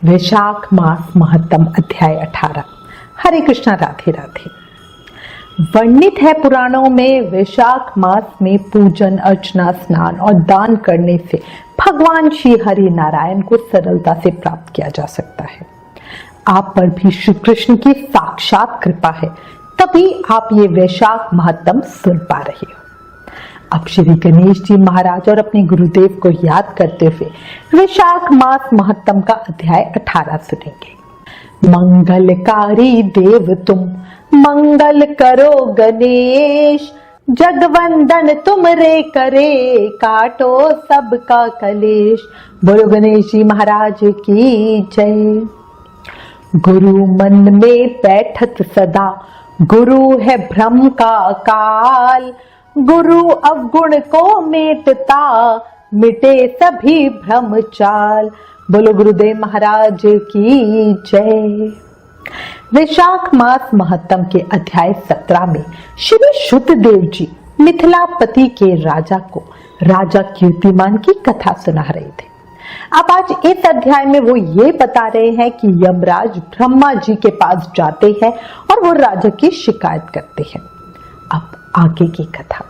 वैशाख मास महत्तम अध्याय 18। हरे कृष्णा, राधे राधे। वर्णित है पुराणों में वैशाख मास में पूजन अर्चना स्नान और दान करने से भगवान श्री हरि नारायण को सरलता से प्राप्त किया जा सकता है। आप पर भी श्री कृष्ण की साक्षात कृपा है, तभी आप ये वैशाख महत्तम सुन पा रहे हो। अब श्री गणेश जी महाराज और अपने गुरुदेव को याद करते हुए वैशाख मास महत्तम का अध्याय 18 सुनेंगे। मंगलकारी देव तुम, मंगल करो गणेश, जगवंदन तुम रे करे, काटो सबका कलेश। बोलो गणेश जी महाराज की जय। गुरु मन में बैठत सदा, गुरु है भ्रम का काल, गुरु अवगुण को मेटता, मिटे सभी भ्रम चाल। बोलो गुरुदेव महाराज की जय। वैशाख मास महत्तम के अध्याय 17 में श्री शुद्धदेव जी मिथिलापति के राजा को राजा कीर्तिमान की कथा सुना रहे थे। अब आज इस अध्याय में वो ये बता रहे हैं कि यमराज ब्रह्मा जी के पास जाते हैं और वो राजा की शिकायत करते हैं। अब आगे की कथा।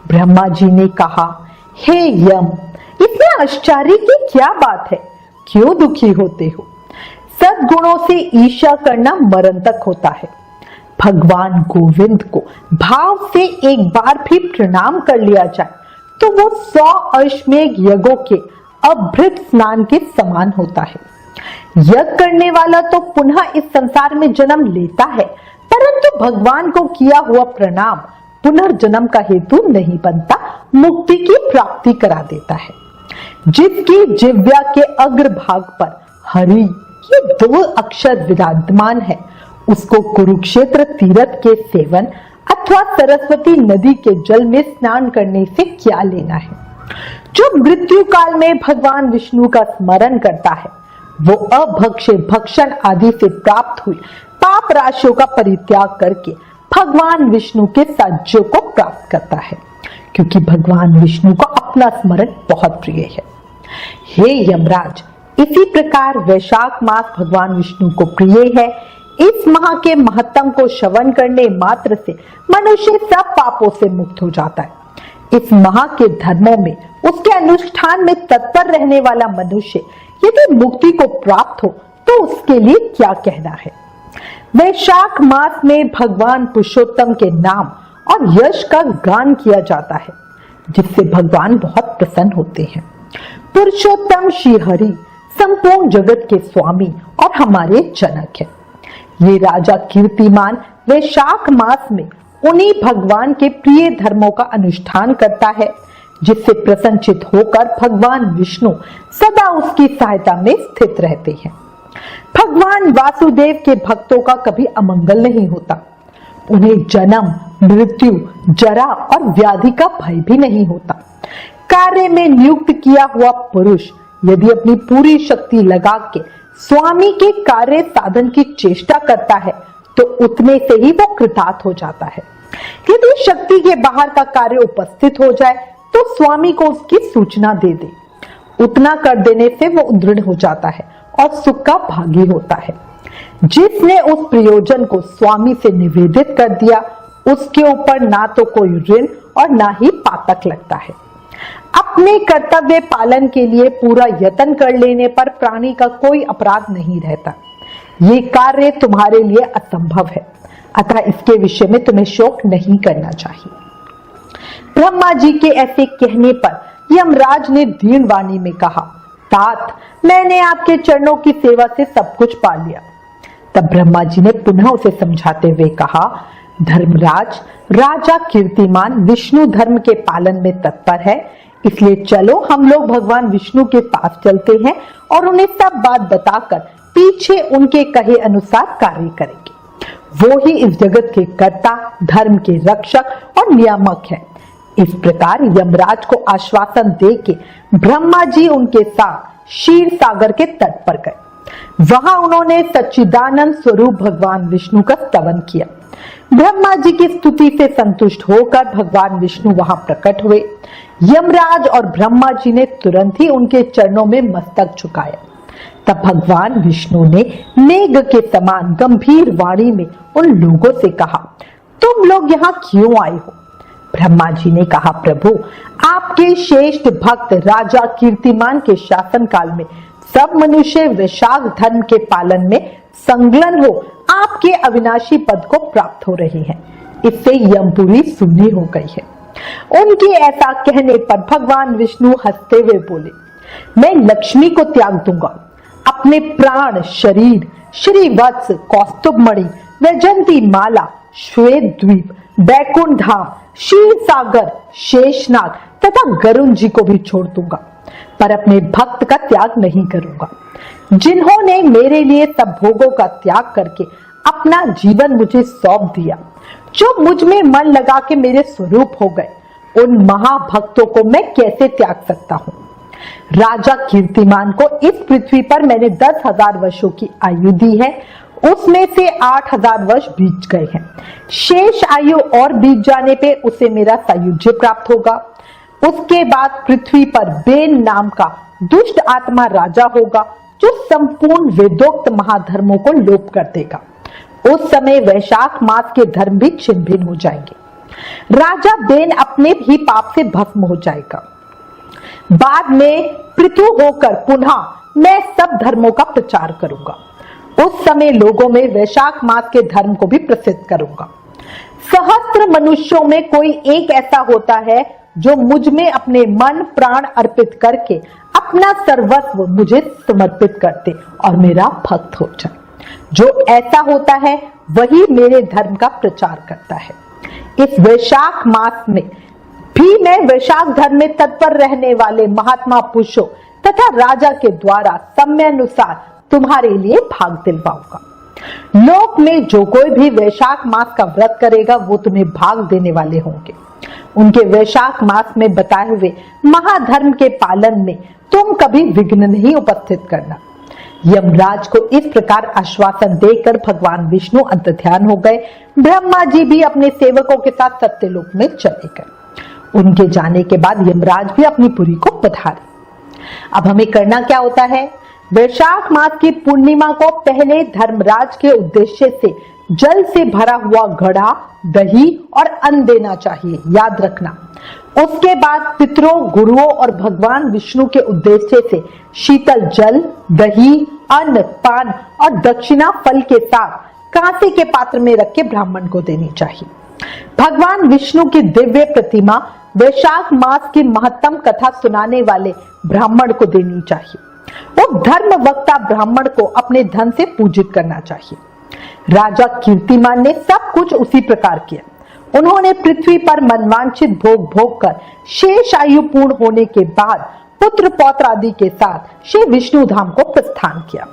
ब्रह्मा जी ने कहा, हे यम, इसमें आश्चर्य की क्या बात है? क्यों दुखी होते हो? सद्गुणों से ईर्ष्या करना मरण तक होता है। भगवान गोविंद को भाव से एक बार भी प्रणाम कर लिया जाए तो वो 100 अश्वमेध यज्ञों के अभृत स्नान के समान होता है। यज्ञ करने वाला तो पुनः इस संसार में जन्म लेता है, परंतु भगवान को किया हुआ प्रणाम पुनर्जन्म का हेतु नहीं बनता, मुक्ति की प्राप्ति करा देता है। जिसकी जिह्वा के अग्रभाग पर हरि ये 2 अक्षर विराजमान है, उसको कुरुक्षेत्र तीर्थ के सेवन अथवा सरस्वती नदी के जल में स्नान करने से क्या लेना है। जो मृत्यु काल में भगवान विष्णु का स्मरण करता है, वो अभक्ष्य भक्षण आदि से प्राप्त हुई पाप राशियों का परित्याग करके भगवान विष्णु के साज्यों को प्राप्त करता है, क्योंकि भगवान विष्णु को अपना स्मरण बहुत प्रिय है। हे यमराज, इसी प्रकार वैशाख मास भगवान विष्णु को प्रिय है। इस माह के महत्तम को श्रवण करने मात्र से मनुष्य सब पापों से मुक्त हो जाता है। इस माह के धर्मों में उसके अनुष्ठान में तत्पर रहने वाला मनुष्य यदि मुक्ति को प्राप्त हो तो उसके लिए क्या कहना है। वैशाख मास में भगवान पुरुषोत्तम के नाम और यश का गान किया जाता है, जिससे भगवान बहुत प्रसन्न होते हैं। पुरुषोत्तम श्री हरि संपूर्ण जगत के स्वामी और हमारे जनक हैं। ये राजा कीर्तिमान वैशाख मास में उन्हीं भगवान के प्रिय धर्मों का अनुष्ठान करता है, जिससे प्रसन्नचित होकर भगवान विष्णु सदा उसकी सहायता में स्थित रहते हैं। भगवान वासुदेव के भक्तों का कभी अमंगल नहीं होता। उन्हें जन्म, मृत्यु, जरा और व्याधि का भय भी नहीं होता। कार्य में नियुक्त किया हुआ पुरुष यदि अपनी पूरी शक्ति लगा के स्वामी के कार्य साधन की चेष्टा करता है तो उतने से ही वो कृतार्थ हो जाता है। यदि शक्ति के बाहर का कार्य उपस्थित हो जाए तो स्वामी को उसकी सूचना दे दे। उतना कर देने से वो दृढ़ हो जाता है और सुख का भागी होता है। जिसने उस प्रयोजन को स्वामी से निवेदित कर दिया, उसके ऊपर ना तो कोई ऋण और ना ही पातक लगता है। अपने कर्तव्य पालन के लिए पूरा यत्न कर लेने पर प्राणी का कोई अपराध नहीं रहता। ये कार्य तुम्हारे लिए असंभव है, अतः इसके विषय में तुम्हें शोक नहीं करना चाहिए। ब्रह्मा जी के ऐसे कहने पर यमराज ने दीन वाणी में कहा, तात, मैंने आपके चरणों की सेवा से सब कुछ पा लिया। तब ब्रह्मा जी ने पुनः उसे समझाते हुए कहा, धर्मराज, राजा कीर्तिमान विष्णु धर्म के पालन में तत्पर है, इसलिए चलो हम लोग भगवान विष्णु के पास चलते हैं और उन्हें सब बात बताकर पीछे उनके कहे अनुसार कार्य करेंगे। वो ही इस जगत के कर्ता, धर्म के रक्षक और नियामक है। इस प्रकार यमराज को आश्वासन देके ब्रह्मा जी उनके साथ क्षीर सागर के तट पर गए। वहां उन्होंने सच्चिदानंद स्वरूप भगवान विष्णु का स्तवन किया। ब्रह्मा जी की स्तुति से संतुष्ट होकर भगवान विष्णु वहां प्रकट हुए। यमराज और ब्रह्मा जी ने तुरंत ही उनके चरणों में मस्तक झुकाया। तब भगवान विष्णु ने मेघ के समान गंभीर वाणी में उन लोगों से कहा, तुम लोग यहाँ क्यों आए हो? ब्रह्मा जी ने कहा, प्रभु, आपके श्रेष्ठ भक्त राजा कीर्तिमान के शासन काल में सब मनुष्य वैशाख धर्म के पालन में संलग्न हो आपके अविनाशी पद को प्राप्त हो रहे हैं। इससे यमपुरी सुनी हो गई है। उनके ऐसा कहने पर भगवान विष्णु हंसते हुए बोले, मैं लक्ष्मी को त्याग दूंगा, अपने प्राण शरीर श्रीवत्स, कौस्तुभमणि, वैजंती माला, श्वेत द्वीप, बैकुंठ धाम, क्षीर सागर, शेषनाग तथा गरुण जी को भी छोड़ दूंगा, पर अपने भक्त का त्याग नहीं करूंगा, जिन्होंने मेरे लिए सब भोगों का त्याग करके अपना जीवन मुझे सौंप दिया, जो मुझ में मन लगा के मेरे स्वरूप हो गए। उन महाभक्तों को मैं कैसे त्याग सकता हूँ? राजा कीर्तिमान को इस पृथ्वी पर मैंने 10,000 वर्षों की आयु दी है, उसमें से 8,000 वर्ष बीत गए हैं। शेष आयु और बीत जाने पे उसे मेरा सायुज्य प्राप्त होगा। उसके बाद पृथ्वी पर बेन नाम का दुष्ट आत्मा राजा होगा, जो संपूर्ण वेदोक्त महाधर्मों को लोप कर देगा। उस समय वैशाख मास के धर्म भी छिन्न भिन्न हो जाएंगे। राजा बेन अपने ही पाप से भस्म हो जाएगा। बाद में पृथु होकर पुनः मैं सब धर्मों का प्रचार करूंगा। उस समय लोगों में वैशाख मास के धर्म को भी प्रसिद्ध करूंगा। सहस्त्र मनुष्यों में कोई एक ऐसा होता है जो मुझ में अपने मन प्राण अर्पित करके अपना सर्वस्व मुझे समर्पित करते और मेरा भक्त हो जाए। जो ऐसा होता है वही मेरे धर्म का प्रचार करता है। इस वैशाख मास में भी मैं वैशाख धर्म में तत्पर रहने वाले महात्मा पुरुषों तथा राजा के द्वारा समयानुसार तुम्हारे लिए भाग दिलवाऊंगा। लोक में जो कोई भी वैशाख मास का व्रत करेगा वो तुम्हें भाग देने वाले होंगे। उनके वैशाख मास में बताए हुए महाधर्म के पालन में तुम कभी विघ्न नहीं उपस्थित करना। यमराज को इस प्रकार आश्वासन देकर भगवान विष्णु अंतर्ध्यान हो गए। ब्रह्मा जी भी अपने सेवकों के साथ सत्यलोक में चले गए। उनके जाने के बाद यमराज भी अपनी पुरी को पधारे। अब हमें करना क्या होता है? वैशाख मास की पूर्णिमा को पहले धर्मराज के उद्देश्य से जल से भरा हुआ घड़ा, दही और अन्न देना चाहिए, याद रखना। उसके बाद पितरों, गुरुओं और भगवान विष्णु के उद्देश्य से शीतल जल, दही, अन्न, पान और दक्षिणा फल के साथ कांसे के पात्र में रख के ब्राह्मण को देनी चाहिए। भगवान विष्णु की दिव्य प्रतिमा वैशाख मास की महत्तम कथा सुनाने वाले ब्राह्मण को देनी चाहिए। वो धर्म वक्ता ब्राह्मण को अपने धन से पूजित करना चाहिए। राजा कीर्तिमान ने सब कुछ उसी प्रकार किया। उन्होंने पृथ्वी पर मनवांछित भोग भोग कर शेष आयु पूर्ण होने के बाद पुत्र पौत्र आदि के साथ श्री विष्णु धाम को प्रस्थान किया।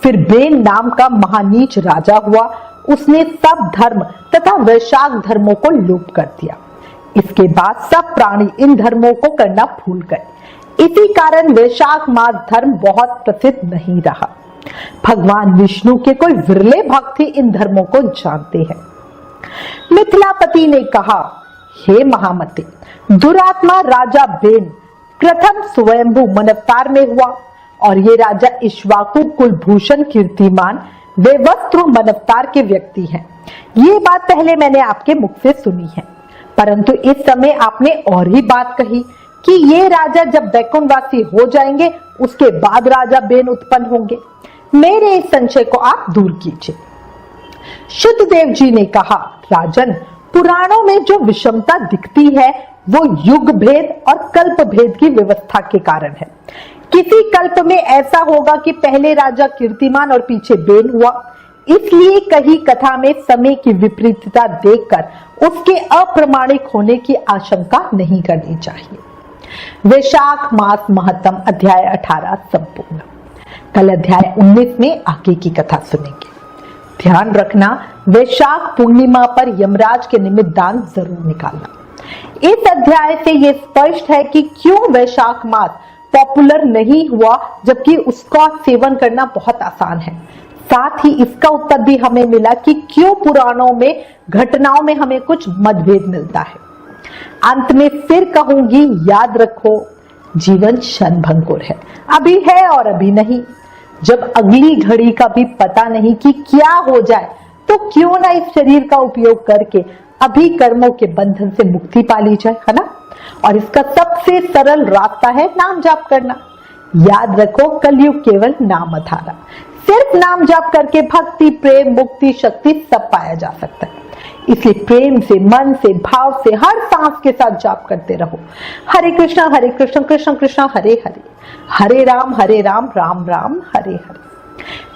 फिर बेन नाम का महानीच राजा हुआ। उसने सब धर्म तथा वैशाख धर्मों को लोप कर दिया। इसके बाद सब प्राणी इन धर्मों को करना भूल गए। इसी कारण वैशाख मास धर्म बहुत प्रसिद्ध नहीं रहा। भगवान विष्णु के कोई विरले भक्त ही इन धर्मों को जानते हैं। मिथिलापति ने कहा, हे महामते, दुरात्मा राजा बेन प्रथम स्वयंभू मनवतार में हुआ और ये राजा इक्ष्वाकु कुलभूषण कीर्तिमान वे वस्त्र मनवतार के व्यक्ति हैं। ये बात पहले मैंने आपके मुख से सुनी है, परंतु इस समय आपने और ही बात कही कि ये राजा जब बैकुंठवासी हो जाएंगे उसके बाद राजा बेन उत्पन्न होंगे। मेरे इस संशय को आप दूर कीजिए। शुद्धदेव जी ने कहा, राजन, पुराणों में जो विषमता दिखती है वो युग भेद और कल्प भेद की व्यवस्था के कारण है। किसी कल्प में ऐसा होगा कि पहले राजा कीर्तिमान और पीछे बेन हुआ, इसलिए कहीं कथा में समय की विपरीतता देखकर उसके अप्रमाणिक होने की आशंका नहीं करनी चाहिए। वैशाख मास महत्तम अध्याय 18 संपूर्ण। कल अध्याय 19 में आगे की कथा सुनेंगे। ध्यान रखना, वैशाख पूर्णिमा पर यमराज के निमित्त दान जरूर निकालना। इस अध्याय से यह स्पष्ट है कि क्यों वैशाख मास पॉपुलर नहीं हुआ, जबकि उसका सेवन करना बहुत आसान है। साथ ही इसका उत्तर भी हमें मिला कि क्यों पुराणों में घटनाओं में हमें कुछ मतभेद मिलता है। अंत में फिर कहूंगी, याद रखो, जीवन क्षणभंगुर है, अभी है और अभी नहीं। जब अगली घड़ी का भी पता नहीं कि क्या हो जाए, तो क्यों ना इस शरीर का उपयोग करके अभी कर्मों के बंधन से मुक्ति पा ली जाए, है ना। और इसका सबसे सरल रास्ता है नाम जाप करना। याद रखो, कलयुग केवल नाम आधारा। सिर्फ नाम जाप करके भक्ति, प्रेम, मुक्ति, शक्ति सब पाया जा सकता है। इसलिए प्रेम से, मन से, भाव से, हर सांस के साथ जाप करते रहो। हरे कृष्ण कृष्ण कृष्ण हरे हरे, हरे Ram Ram Ram Hare Hare.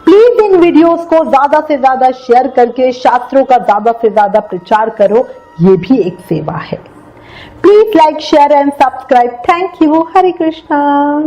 Please in videos को ज्यादा से ज्यादा शेयर करके शास्त्रों का ज्यादा से ज्यादा प्रचार करो, ये भी एक सेवा है। Please like, share and subscribe. Thank you. Hare Krishna.